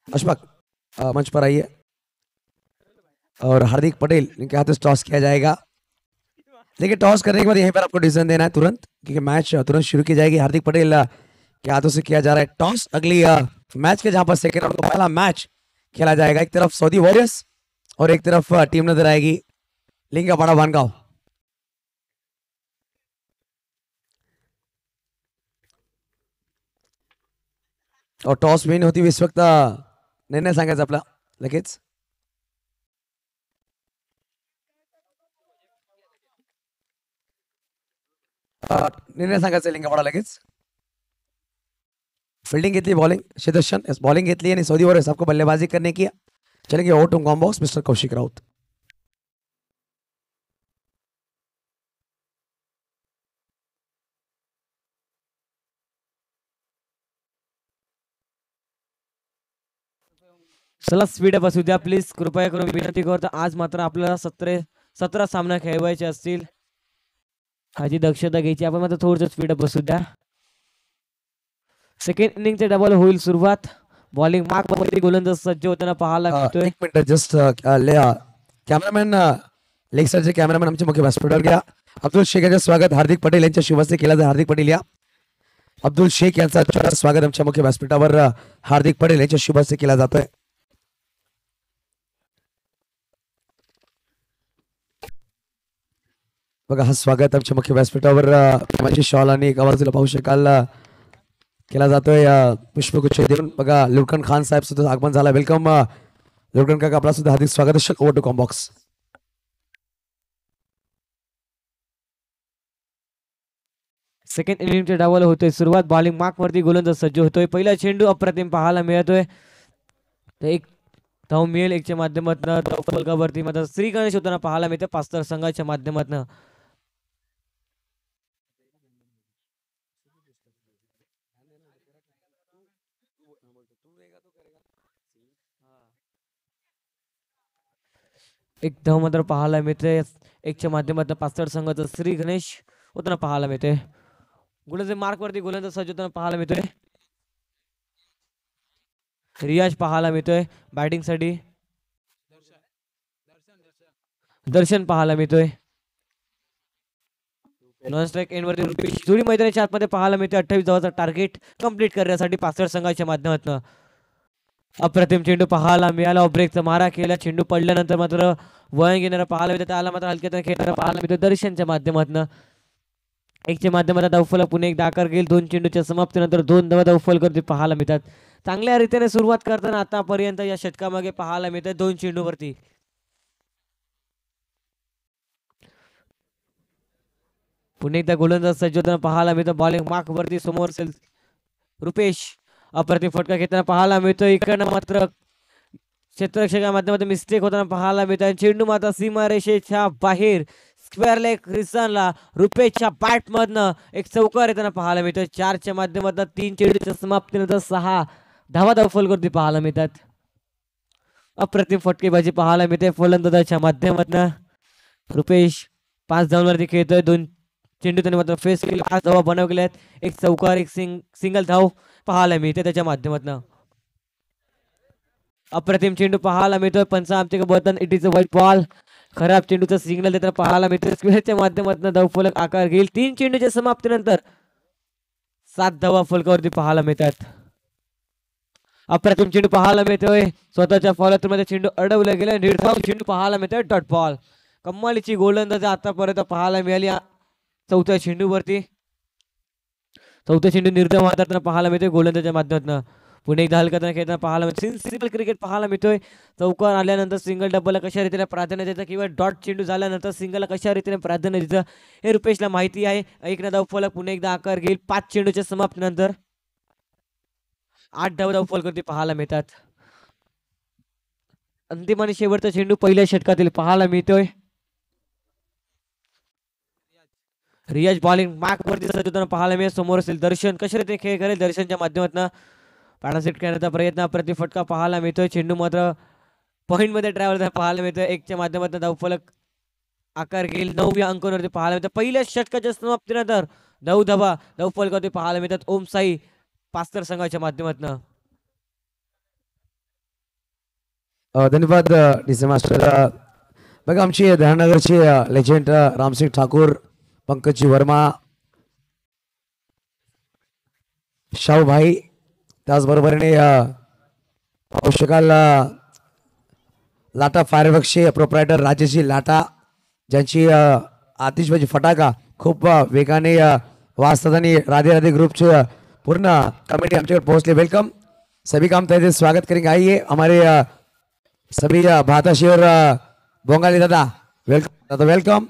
अशफाक मंच पर आइए और हार्दिक पटेल इनके हाथ से टॉस किया जाएगा. देखिए टॉस करने के बाद यहीं पर आपको डिसीजन देना है तुरंत, क्योंकि मैच तुरंत शुरू की जाएगी. हार्दिक पटेल के हाथों से किया जा रहा है टॉस. अगली मैच के जहां पर सेकेंड राउंड का पहला मैच खेला जाएगा. एक तरफ सऊदी वॉरियर्स और एक तरफ टीम नजर आएगी लिंगापाड़ा वानगाव. और टॉस विन होती हुई इस वक्त निर्णय सांगायचा आपला लगेच. निर्णय सांगायचा लिंगापाड़ा लगेच. फील्डिंग घेतली, बॉलिंग शेदर्शन बॉलिंग घेतली आणि सऊदी वॉरियर्स आपको बल्लेबाजी करने की. चलेंगे out of box mister Kaushik Raut. चला स्पीड अप असू द्या प्लीज, कृपया करून विनंती करतो. आज मात्र आपल्याला 17 सामना खेळवायचे असतील. ह्याची दक्षता घ्यायची आपण. मात्र थोडंसं स्पीड अप असू द्या. सेकंड इनिंगचे डबल होईल सुरुवात. बॉलिंग मार्क मध्ये गोलंदाज सज्ज होताना पाहायला मिळतोय. एक मिनिट जस्ट कॅमेरामॅन लेग साइडचे कॅमेरामॅन आमचे मुख्य व्यासपीठावर घ्या. अब्दुल शेख यांचे स्वागत हार्दिक पटेल यांच्या शुभ हस्ते केला जाईल. हार्दिक पटेल या. अब्दुल शेख यांचा स्वागत आमच्या मुख्य व्यासपीठावर हार्दिक पटेल यांच्या शुभ हस्ते केला जातोय. बघा हा स्वागत आमच्या मुख्य व्यासपीठावर माझी शॉल आणि एका बाजूला पाहू शकाल केला जातोय पुष्पगुच्छ देऊन. बघा लुटकन खान साहेब सुद्धा आगमन झाला. वेलकम लुटकन काका, आपला सुद्धा हार्दिक स्वागत असेल. Over to comm box. सेकंड इनिंगचे डावल होतोय सुरुवात. बॉलिंग मार्क वरती गोलंदाज सज्ज होतोय. पहिला चेंडू अप्रतिम पाहायला मिळतोय. एक धाव मिळेल एकच्या माध्यमातून. फलकावरती मात्र श्री गणेश होताना पाहायला मिळते पास्तर संघाच्या माध्यमातून. एक धाव मात्र पाहायला मिळते एकच्या माध्यमातून पास्तर संघाचा श्री गणेश होताना पाहायला मिळते. गोलंदाज मार्क वरती गोलंदाज सज्ज होताना पाहायला मिळतोय. रियाज पाहायला मिळतोय बॅटिंग साठी. दर्शन पाहायला मिळतोय. नॉन स्ट्राईक एंड वरती रुपेश जोडी मैदानाच्या आतमध्ये पाहायला मिळते. 28 धावाचा टार्गेट कंप्लीट करण्यासाठी पास्तर संघाच्या माध्यमातून. अप्रतिम चेंडू पाहायला मिळाला. ब्रेकचा मारा केला. चेंडू पडल्यानंतर मात्र वळण घेणारा पाहायला मिळतं. त्याला मात्र हलक्यात खेळणारा पाहायला मिळतो दर्शनच्या माध्यमातून. एकच्या माध्यमात धावफलक पुणे एकदा आकार घेईल. 2 चेंडूच्या समाप्तीनंतर 2 धावा धावफलक पाहायला मिळतात. चांगल्या रीतीने सुरुवात करताना आतापर्यंत या षटकामागे पाहायला मिळतात 2 चेंडूवरती. पुणे एकदा गोलंदाज सज्ज होताना पाहायला मिळतं. बॉलिंग मार्क वरती समोर रुपेश अप्रतिम फटका घेताना पाहायला मिळतो. इकडनं मात्र क्षेत्ररक्षकाच्या माध्यमातून मिस्टेक होताना पाहायला मिळतं. आणि चेंडू मात्र सीमारेषेच्या बाहेर स्क्वेअर लेग रिसनला रुपेशच्या बॅट मधनं एक चौकार येताना पाहायला मिळतं. 4च्या माध्यमातून 3 चेंडूच्या समाप्तीनंतर 6 धावा धावफलक पाहायला मिळतात. अप्रतिम फटकेबाजी पाहायला मिळते फलंदाजाच्या माध्यमातून. रुपेश 5 धावांवरती खेळतोय. 2 चेंडू त्याने मात्र फेस केले. 5 धावा बनवलेले आहेत. एक चौकार एक सिंगल धाव पाहायला मिळते त्याच्या माध्यमातून. अप्रतिम चेंडू पाहायला मिळतोय. पंच आमचे बर्तन it is a white ball. खराब चेंडूचा सिग्नल देताना पाहायला मिळतोय. स्क्वेअरच्या माध्यमातून धावफलक आकार घेईल. 3 चेंडूच्या समाप्तीनंतर 7 धावा फलकावरती पाहायला मिळतात. अप्रतिम चेंडू पाहायला मिळतोय. स्वतःच्या फॉलोमध्ये चेंडू अडवला गेला. निर्धाव चेंडू पाहायला मिळतोय. Dot ball. कमालीची गोलंदाजी आतापर्यंत पाहायला मिळाली चौथ्या चेंडूवरती. चौथ्या चेंडू निर्धाव हाताळताना पाहायला मिळतोय गोलंदाजीच्या माध्यमातून. पुणे एकदा हलका खेळताना पाहायला मिळतो. सिंपल क्रिकेट पाहायला मिळतोय. चौकार आल्यानंतर सिंगल डबलला कशा रीतीने प्राधान्य द्यायचं किंवा डॉट चेंडू झाल्यानंतर सिंगलला कशा रीतीने प्राधान्य द्यायचं हे रुपेशला माहिती आहे. एक धाव फलक पुणे एकदा आकार घेईल 5 चेंडूच्या समाप्तीनंतर. 8 धाव फलक पाहायला मिळतात. अंतिम आणि शेवटचा चेंडू पहिल्या षटकातील पाहायला मिळतोय. रियाज बॉलिंग मार्क वरती सज्ज होताना पाहायला मिळेल. समोर असेल दर्शन. कशा रीतीने खेळ करेल दर्शनच्या माध्यमातून पाडासेट करण्याचा प्रयत्न. प्रतिफटका पाहायला मिळतोय. चेंडू मात्र पॉइंट मध्ये ट्रॅव्हल पाहायला मिळतोय. 1च्या माध्यमातून धावफलक आकार घेईल. 9व्या अंकावरती पाहायला मिळतं. पहिल्या षटकाच्या समाप्तीनंतर 9 धावा धावफलकावरती पाहायला मिळतात. ओम साई पास्तर संघाच्या माध्यमातून. धन्यवाद डीसी मास्टर. बघा आमचे धरणनगरचे लेजेंड रामसिंग ठाकूर, पंकजी वर्मा, शाहूभाई, त्याचबरोबरीने पाहू शकाल लाटा फायरवर्क्सचे प्रोप्रायटर राजेशजी लाटा, ज्यांची आतिषबाजी फटाका खूप वेगाने वाजतात आणि राधे राधे ग्रुपचे पूर्ण कमेटी आमच्याकडे पहुंचले. वेलकम सभी का हम तहे दिल से स्वागत करेंगे. आइए हमारे सभी भाता शेर बोंगाली दादा, वेलकम दादा, वेलकम.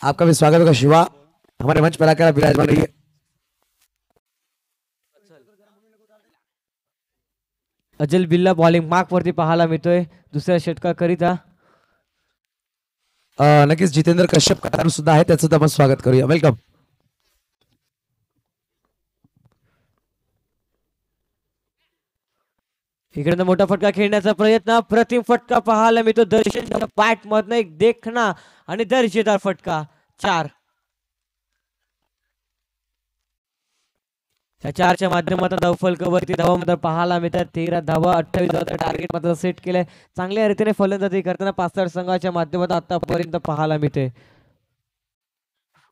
आपका भी स्वागत होगा. शिवा हमारे मंच पर आकर विराजमान रहिए. अजल बिल्ला बॉलिंग मार्क वरती पाहायला मिळतोय दुसऱ्या षटकाकरिता. नक्कीच जितेंद्र कश्यप कतार सुद्धा आहे, त्याचं सुद्धा आपण स्वागत करूया. वेलकम. इकडे मोठा फटका खेळण्याचा प्रयत्न. प्रतिम फटका पाहायला मिळतो. दर्शन बॅट मधनं एक देखणा आणि दर्जेदार फटका. 4. त्या 4च्या माध्यमातून धावफलकावरती धावा मात्र पाहायला मिळतात. 13 धावा 28 धावाचं टार्गेट मात्र सेट केलंय. चांगल्या रीतीने फलंदाजी करताना पास्तर संघाच्या माध्यमातून आतापर्यंत पाहायला मिळते.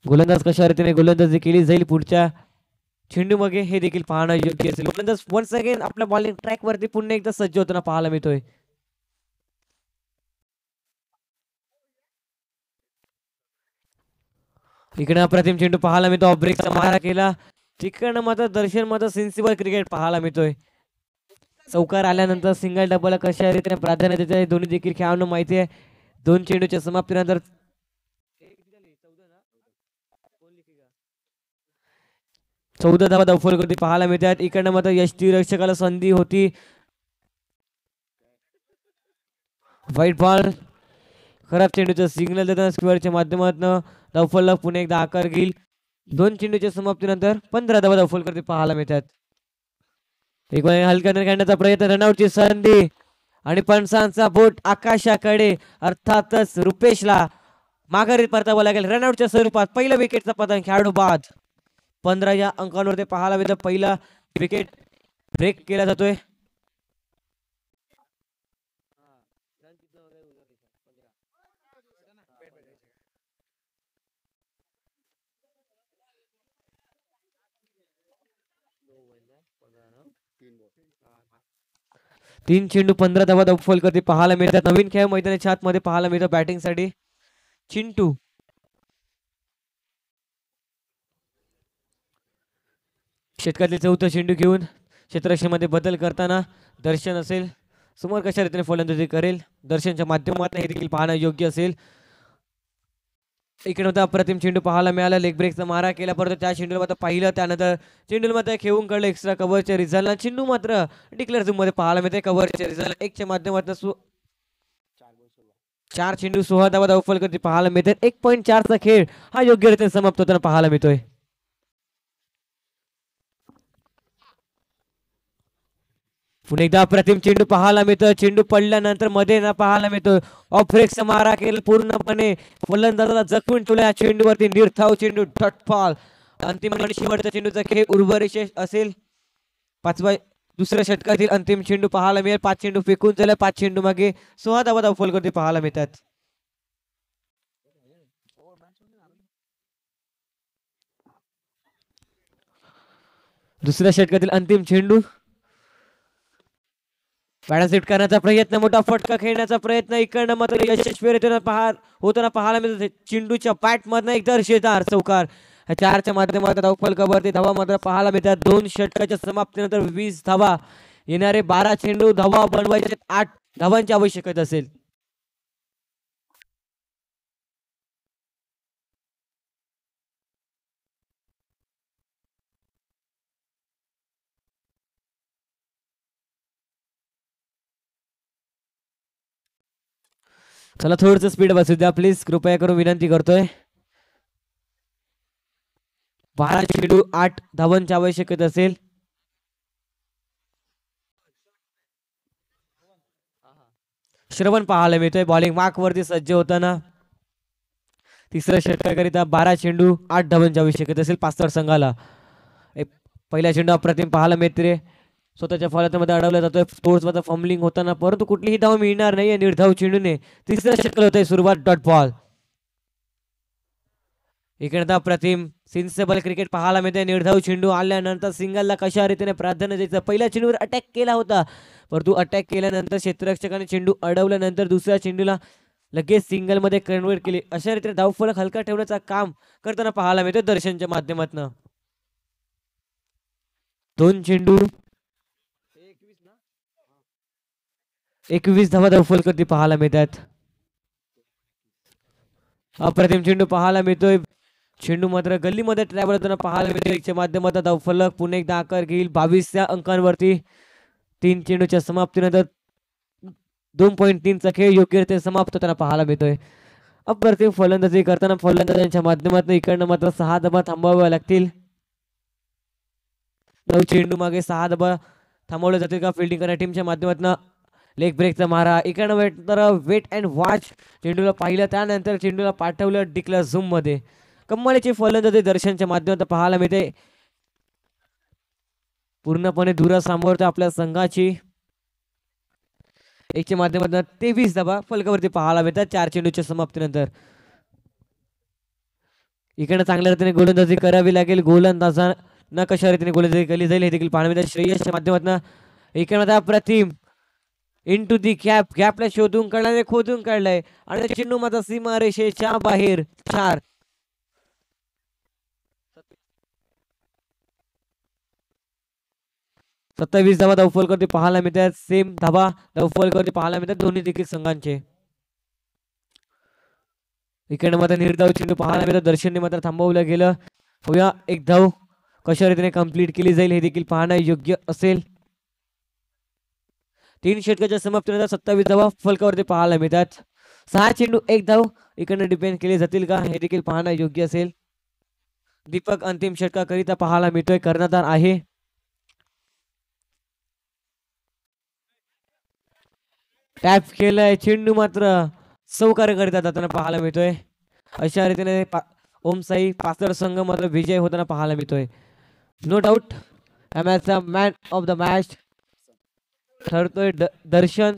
गोलंदाज कशा रीतीने गोलंदाजी केली जाईल पुढच्या चेंडू मागे हे देखील पाहणं योग्य असेल. गोलंदाज वन्स अगेन आपल्या बॉलिंग ट्रॅक वरती पुन्हा एकदा सज्ज होताना पाहायला मिळतोय. इकडे अप्रतिम चेंडू पाहायला मिळतो. ऑफ ब्रेकचा मारा केला. तिकडनं मात्र दर्शन मात्र सेन्सिबल क्रिकेट पाहायला मिळतोय. चौकार आल्यानंतर सिंगल डबल कशा रीतीने प्राधान्य देते दोन्ही देखील खेळाडूंना माहिती आहे. 2 चेंडूच्या समाप्तीनंतर 14 धावा धावफलकावरती पाहायला मिळतात. इकडनं मात्र यष्टीरक्षकाला संधी होती. व्हाईट बॉल खराब चेंडूचं सिग्नल देताना स्क्वेअरच्या माध्यमातून धावफलक पुन्हा एकदा आकार घेईल. 2 चेंडूच्या समाप्तीनंतर 15 धावा धावफलकावरती पाहायला मिळतात. एक हलक्याने खेळण्याचा प्रयत्न. रनआउटची संधी आणि पंचांचा बोट आकाशाकडे. अर्थातच रुपेशला माघारी परतावं लागेल रनआउटच्या स्वरूपात. पहिला विकेटचा पतन खेळाडू बाद. 15 अंकांवरती पाहायला मिळतं. पहिला विकेट ब्रेक केला जातोय. तीन चेंडू 15 धावा धावफलकावरती पाहायला मिळतात. नवीन खेळ मैदानाच्या आतमध्ये पाहायला मिळतं बॅटिंग साठी चिंटू. षटकातले 4था चेंडू घेऊन क्षेत्ररक्षणामध्ये बदल करताना दर्शन असेल समोर कशा रीतीने फलंदाजी करेल. दर्शनच्या माध्यमातून हे देखील पाहणं योग्य असेल. इकडे होता अप्रतिम चेंडू पाहायला मिळाला. लेग ब्रेकचा मारा केला परंतु त्या चेंडूला मात्र पाहिलं. त्यानंतर चेंडूला मात्र खेळून कळलं एक्स्ट्रा कव्हरच्या रिझल्टला. चेंडू मात्र डिक्लेअर झोन मध्ये पाहायला मिळते. कव्हरच्या रिझल्ट 1च्या माध्यमातून 4 चेंडू 16 धावा धावफलकावरती पाहायला मिळते. 1.4चा खेळ हा योग्य रीतीने समाप्त होताना पाहायला मिळतोय. पुन्हा एकदा अप्रतिम चेंडू पाहायला मिळतो. चेंडू पडल्यानंतर मध्ये ना पाहायला मिळतो. ऑफ ब्रेकचा मारा केला पूर्णपणे फलंदाजाला जखून ठेवला. या चेंडूवरती निर्धाव चेंडू डॉटफॉल. अंतिम आणि शेवटचा चेंडूचा खेळ उर्वरित असेल. दुसऱ्या षटकातील अंतिम चेंडू पाहायला मिळेल. 5 चेंडू फेकून झाला. 5 चेंडू मागे 16 धावा धावफलकावरती पाहायला मिळतात. दुसऱ्या षटकातील अंतिम चेंडू पॅरासिट करण्याचा प्रयत्न, मोठा फटका खेळण्याचा प्रयत्न इकडनं मात्र यशस्वी होताना पाहायला मिळत. चेंडूच्या पॅट मधनं एक दर्शेदार चौकार. चारच्या माध्यमातून धावफलकावरती धावा मात्र पाहायला मिळतात. 2 षटकाच्या समाप्तीनंतर 20 धावा, येणारे 12 चेंडू धावा बनवायचे 8 धावांची आवश्यकता असेल. चला थोडस स्पीड बसू द्या प्लीज, कृपया करून विनंती करतोय. 12 चेंडू 8 धावांची आवश्यकता असेल. श्रवण पाहायला मिळतोय बॉलिंग मार्क वरती सज्ज होताना. तिसऱ्या षटकाकरिता 12 चेंडू 8 धावांची आवश्यकता असेल पास्तळ संघाला. पहिला चेंडू अप्रतिम पाहायला मिळते, स्वतःच्या फलकामध्ये अडवला जातोय. स्पोर्ट्स फंबलिंग होताना परंतु कुठलीही धाव मिळणार नाहीये निर्धाव चेंडूने. तिसऱ्या षटकाला होतंय सुरुवात, डॉट बॉल. इकडे अप्रतिम सेन्सेबल क्रिकेट पाहायला मिळते. निर्धाव चेंडू आल्यानंतर सिंगलला कशा रीतीने प्राधान्य द्यायचं. पहिल्या चेंडूवर अटॅक केला होता, परंतु अटॅक केल्यानंतर क्षेत्ररक्षकाने चेंडू अडवल्यानंतर दुसऱ्या चेंडूला लगेच सिंगल मध्ये कन्वर्ट केले. अशा रीतीने धावफलक हलका ठेवण्याचं काम करताना पाहायला मिळते दर्शनच्या माध्यमातून. 2 चेंडू 21 धावा धावफलकावरती पाहायला मिळतात. अप्रतिम चेंडू पाहायला मिळतोय. चेंडू मात्र गल्लीमध्ये ट्रॅव्हल होताना पाहायला मिळतोय. च्या माध्यमातून धावफलक पुन्हा एकदा आकार घेईल 22 अंकांवरती. 3 चेंडूच्या समाप्तीनंतर 2.3 चा खेळ योग्यरीत्या समाप्त होताना पाहायला मिळतोय. अप्रतिम फलंदाजी करताना फलंदाजांच्या माध्यमातून इकडनं मात्र 6 धावा थांबवाव्या लागतील. 9 चेंडू मागे 6 धावा थांबवले जातील का फिल्डिंग करण्या टीमच्या माध्यमातून. लेग ब्रेकचा मारा इकडनं वेट अँड वॉच. चेंडूला पाहिलं त्यानंतर चेंडूला पाठवलं डिक्लेअर झूम मध्ये. कम्मालीची फलंदाजी दर्शनच्या माध्यमातून पाहायला मिळते. पूर्णपणे धुरा सांभाळतो आपल्या संघाची. 1 च्या माध्यमातून 23 धावा फलकावरती पाहायला मिळतात 4 चेंडूच्या समाप्तीनंतर. इकडे चांगल्या रीतीने गोलंदाजी करावी लागेल. गोलंदाजांना कशा रीतीने गोलंदाजी केली जाईल हे देखील पाहायला मिळतात. श्रेयसच्या माध्यमातून इकडे अप्रतिम इंटू दी गॅपला शोधून काढलाय, खोदून काढलाय आणि चेंडू मात्र सीमा रेषेच्या बाहेर. 4 27 धावा धावफलकावरती पाहायला मिळतात. सेम धावा धावफलकावरती पाहायला मिळतात दोन्ही देखील संघांचे. इकडे मात्र निर्धाव चेंडू पाहायला मिळतात. दर्शनने मात्र थांबवलं गेलं. होया एक धाव कशा रीतीने कंप्लीट केली जाईल हे देखील पाहणं योग्य असेल. 3 षटकाच्या समाप्तीनंतर 27 धावा फलकावरती पाहायला मिळतात. 6 चेंडू 1 धाव इकडनं डिपेंड केले जातील का हे देखील पाहणं योग्य असेल. दीपक अंतिम षटकाकरिता पाहायला मिळतोय, कर्णधार आहे. टॅप केलाय, चेंडू मात्र सहकार्य करीता जाताना पाहायला मिळतोय. अशा रीतीने ओमसाई पास्तळ संघ मात्र विजय होताना पाहायला मिळतोय. No doubt man of the match ठरतोय दर्शन.